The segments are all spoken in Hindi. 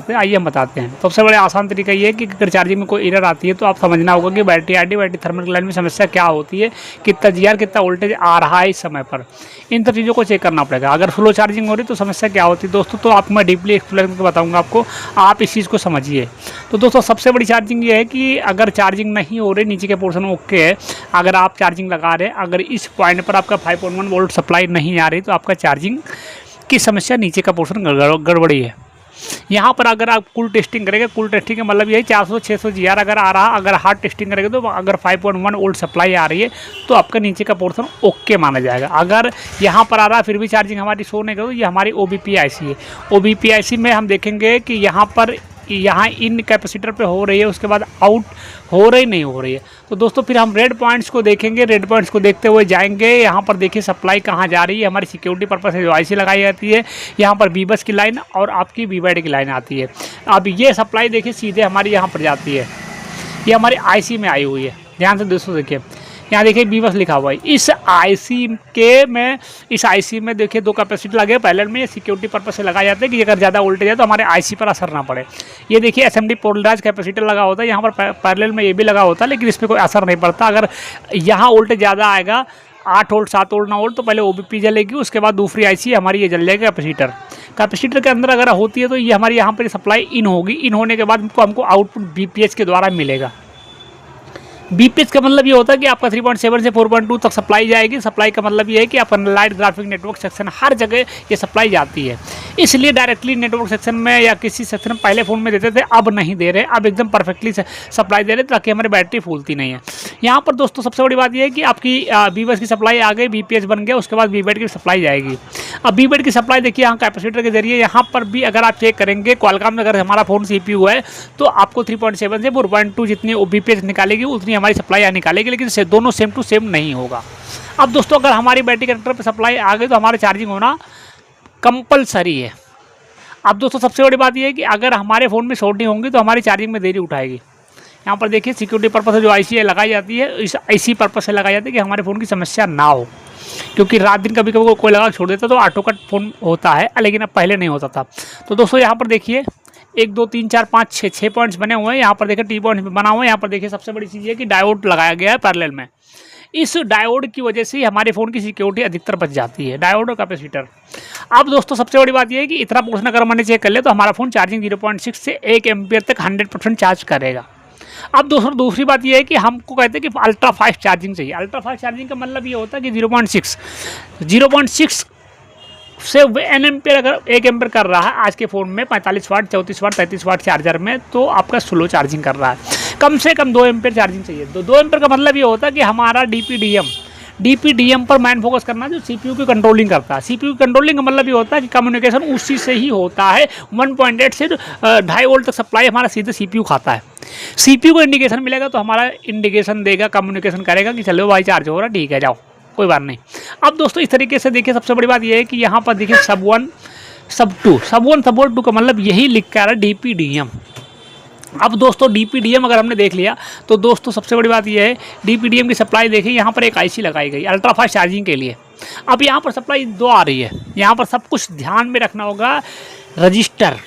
सकते हैं, आइए हम बताते हैं। सबसे बड़ा आसान तरीका ये है कि अगर चार्जिंग में कोई एरर आती है तो आप समझना होगा कि battery RD, battery thermal line में समस्या क्या होती है, कितना जीआर, कितना वोल्टेज आ रहा है इस समय पर, इन सब चीज़ों को चेक करना पड़ेगा। अगर स्लो चार्जिंग हो रही तो समस्या क्या होती है दोस्तों, तो आपको मैं डीपली एक्सप्लेन करके बताऊँगा आपको, आप इस चीज़ को समझिए। तो दोस्तों सबसे बड़ी चार्जिंग ये है कि अगर चार्जिंग नहीं हो रही, नीचे के पोर्शन में ओके है, अगर आप चार्जिंग लगा रहे हैं, अगर इस पॉइंट पर आपका 5.1 वोल्ट सप्लाई नहीं आ रही तो आपका चार्जिंग की समस्या, नीचे का पोर्शन गड़बड़ी है। यहाँ पर अगर आप कूल टेस्टिंग करेंगे, कूल टेस्टिंग का मतलब यही 400-600 जीआर अगर आ रहा, अगर हार्ड टेस्टिंग करेंगे तो अगर 5.1 वोल्ट सप्लाई आ रही है तो आपका नीचे का पोर्शन ओके माना जाएगा। अगर यहाँ पर आ रहा फिर भी चार्जिंग हमारी शो नहीं करो, ये हमारी ओबीपी आईसी है। ओबीपी आईसी में हम देखेंगे कि यहाँ इन कैपेसिटर पे हो रही है, उसके बाद आउट हो रही नहीं हो रही है। तो दोस्तों फिर हम रेड पॉइंट्स को देखेंगे, रेड पॉइंट्स को देखते हुए जाएंगे। यहाँ पर देखिए सप्लाई कहाँ जा रही है, हमारी सिक्योरिटी पर्पस से जो आईसी लगाई जाती है, यहाँ पर बीबस की लाइन और आपकी वीवैड की लाइन आती है। अब ये सप्लाई देखिए सीधे हमारी यहाँ पर जाती है, ये हमारी आईसी में आई हुई है। ध्यान से दोस्तों देखिए, यहाँ देखिए बीबस लिखा हुआ है। इस आईसी में देखिए 2 कैपेसिटर लगे पैरेलल में, ये सिक्योरिटी पर्पस से लगाए जाते हैं कि अगर ज़्यादा वोल्टेज है तो हमारे आईसी पर असर ना पड़े। ये देखिए एसएमडी पोलराइज कैपेसिटर लगा होता है, यहाँ पर पैरेलल में ये भी लगा होता है, लेकिन इस पर कोई असर नहीं पड़ता। अगर यहाँ वोल्टेज ज़्यादा आएगा, 8 वोल्ट, 7 वोल्ट, 9 वोल्ट, तो पहले ओबीपी जलेगी, उसके बाद दूसरी आईसी हमारी ये जल जाएगी कैपेसिटर के अंदर अगर होती है तो ये हमारी यहाँ पर सप्लाई इन होगी। इन होने के बाद हमको आउटपुट बीपीएच के द्वारा मिलेगा। बीपीएच का मतलब ये होता है कि आपका 3.7 से 4.2 तक सप्लाई जाएगी। सप्लाई का मतलब ये है कि अपन लाइट ग्राफिक नेटवर्क सेक्शन हर जगह ये सप्लाई जाती है। इसलिए डायरेक्टली नेटवर्क सेक्शन में या किसी सेक्शन में पहले फ़ोन में देते थे, अब नहीं दे रहे, अब एकदम परफेक्टली सप्लाई दे रहे ताकि हमारी बैटरी फूलती नहीं है। यहाँ पर दोस्तों सबसे बड़ी बात यह है कि आपकी बीबस की सप्लाई आ गई, बीपीएच बन गया, उसके बाद बीबेड की सप्लाई जाएगी। अब बीबेड की सप्लाई देखिए यहाँ कैपेसिटर के जरिए, यहाँ पर भी अगर आप चेक करेंगे क्वालकॉम में, अगर हमारा फ़ोन सीपीयू है तो आपको 3.7 से 4.2 जितनी बीपीएच निकालेगी उतनी हमारी सप्लाई यहाँ निकालेगी, लेकिन दोनों सेम टू सेम नहीं होगा। अब दोस्तों अगर हमारी बैटरी कनेक्टर पर सप्लाई आ गई तो हमारा चार्जिंग होना कंपलसरी है। अब दोस्तों सबसे बड़ी बात यह है कि अगर हमारे फ़ोन में शॉर्टिंग होंगी तो हमारी चार्जिंग में देरी उठाएगी। यहाँ पर देखिए सिक्योरिटी पर्पस से जो आईसी लगाई जाती है, इस आईसी पर्पस से लगाई जाती है कि हमारे फ़ोन की समस्या ना हो, क्योंकि रात दिन कभी कभी कोई लगा छोड़ देता तो ऑटो कट फ़ोन होता है, लेकिन अब पहले नहीं होता था। तो दोस्तों यहाँ पर देखिए 1 2 3 4 5 6 पॉइंट्स बने हुए हैं। यहाँ पर देखिए टी पॉइंट बना हुआ है। यहाँ पर देखिए सबसे बड़ी चीज़ है कि डायोड लगाया गया है पैरेलल में। इस डायोड की वजह से हमारे फ़ोन की सिक्योरिटी अधिकतर बच जाती है, डायोड और कैपेसिटर। अब दोस्तों सबसे बड़ी बात यह है कि इतना पोर्शन अगर मैंने चेक कर लिया तो हमारा फ़ोन चार्जिंग 0.6 से 1 एम्पियर तक 100% चार्ज करेगा। अब दोस्तों दूसरी बात यह है कि हमको कहते हैं कि अल्ट्रा फास्ट चार्जिंग चाहिए। अल्ट्रा फास्ट चार्जिंग का मतलब ये होता है कि 0.6 से एन एम्पियर अगर 1 एम्पियर कर रहा है आज के फ़ोन में 45 वाट, 34 वाट, 33 वाट चार्जर में, तो आपका स्लो चार्जिंग कर रहा है। कम से कम 2 एम्पियर चार्जिंग चाहिए। 2 एम्पियर का मतलब ये होता है कि हमारा डीपीडीएम पर मैन फोकस करना, जो सीपीयू की कंट्रोलिंग करता है। सीपीयू की कंट्रोलिंग का मतलब ये होता है कि कम्युनिकेशन उसी से ही होता है। 1.8 से 2.5 वोल्ट तक सप्लाई हमारा सीधे सीपीयू खाता है। सीपीयू को इंडिकेशन मिलेगा तो हमारा इंडिकेशन देगा, कम्युनिकेशन करेगा कि चलो भाई चार्ज हो रहा, ठीक है जाओ, कोई बात नहीं। अब दोस्तों इस तरीके से देखिए सबसे बड़ी बात यह है कि यहाँ पर देखिए सब 1 सब 2 का मतलब यही लिख कर रहा है डीपीडीएम। अब दोस्तों डीपीडीएम अगर हमने देख लिया तो दोस्तों सबसे बड़ी बात यह है डीपीडीएम की सप्लाई देखिए, यहाँ पर एक आईसी लगाई गई अल्ट्रा फास्ट चार्जिंग के लिए। अब यहाँ पर सप्लाई 2 आ रही है। यहाँ पर सब कुछ ध्यान में रखना होगा। रजिस्टर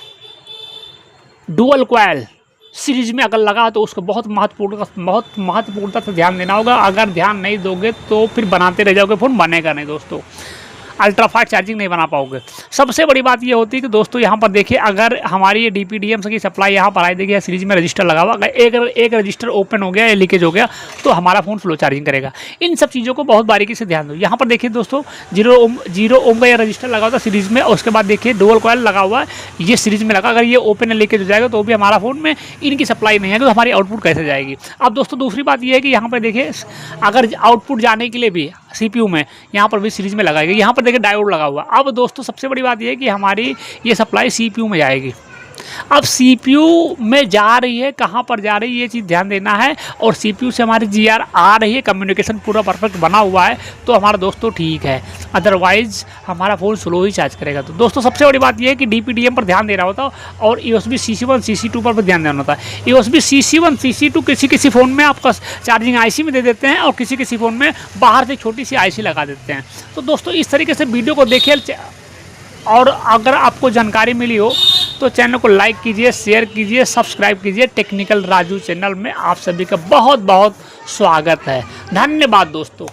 डुअल कॉइल सीरीज में अगर लगा तो उसको बहुत महत्वपूर्णता से ध्यान देना होगा। अगर ध्यान नहीं दोगे तो फिर बनाते रह जाओगे, फ़ोन बनेगा नहीं दोस्तों, अल्ट्रा फास्ट चार्जिंग नहीं बना पाओगे। सबसे बड़ी बात ये होती है कि दोस्तों यहाँ पर देखिए अगर हमारी ये डीपीडीएम की सप्लाई यहाँ पर आई, देखिए सीरीज में रजिस्टर लगा हुआ, अगर एक रजिस्टर ओपन हो गया या लीकेज हो गया तो हमारा फ़ोन स्लो चार्जिंग करेगा। इन सब चीज़ों को बहुत बारीकी से ध्यान दो। यहाँ पर देखिए दोस्तों 0 ओम का ये रजिस्टर लगा हुआ था सीरीज में, और उसके बाद देखिए डुअल कॉइल लगा हुआ है, ये सीरीज में लगा। अगर ये ओपन या लीकेज हो जाएगा तो भी हमारा फ़ोन में इनकी सप्लाई नहीं है, तो हमारी आउटपुट कैसे जाएगी। अब दोस्तों दूसरी बात ये है कि यहाँ पर देखिए अगर आउटपुट जाने के लिए भी सीपीयू में यहाँ पर भी सीरीज में लगाएगी, यहाँ पर देखिए डायोड लगा हुआ। अब दोस्तों सबसे बड़ी बात यह है कि हमारी ये सप्लाई सीपीयू में जाएगी। अब सीपीयू में जा रही है, कहाँ पर जा रही है ये चीज़ ध्यान देना है। और सीपीयू से हमारी जीआर आ रही है, कम्युनिकेशन पूरा परफेक्ट बना हुआ है तो हमारा दोस्तों ठीक है, अदरवाइज हमारा फ़ोन स्लो ही चार्ज करेगा। तो दोस्तों सबसे बड़ी बात यह है कि डीपीडीएम पर ध्यान देना होता है और यूएसबी CC1 CC2 पर भी ध्यान देना होता है। यूएसबी CC1 CC2 किसी फ़ोन में आपका चार्जिंग आईसी में दे देते हैं और किसी फ़ोन में बाहर से छोटी सी आईसी लगा देते हैं। तो दोस्तों इस तरीके से वीडियो को देखिए, और अगर आपको जानकारी मिली हो तो चैनल को लाइक कीजिए, शेयर कीजिए, सब्सक्राइब कीजिए। टेक्निकल राजू चैनल में आप सभी का बहुत बहुत स्वागत है। धन्यवाद दोस्तों।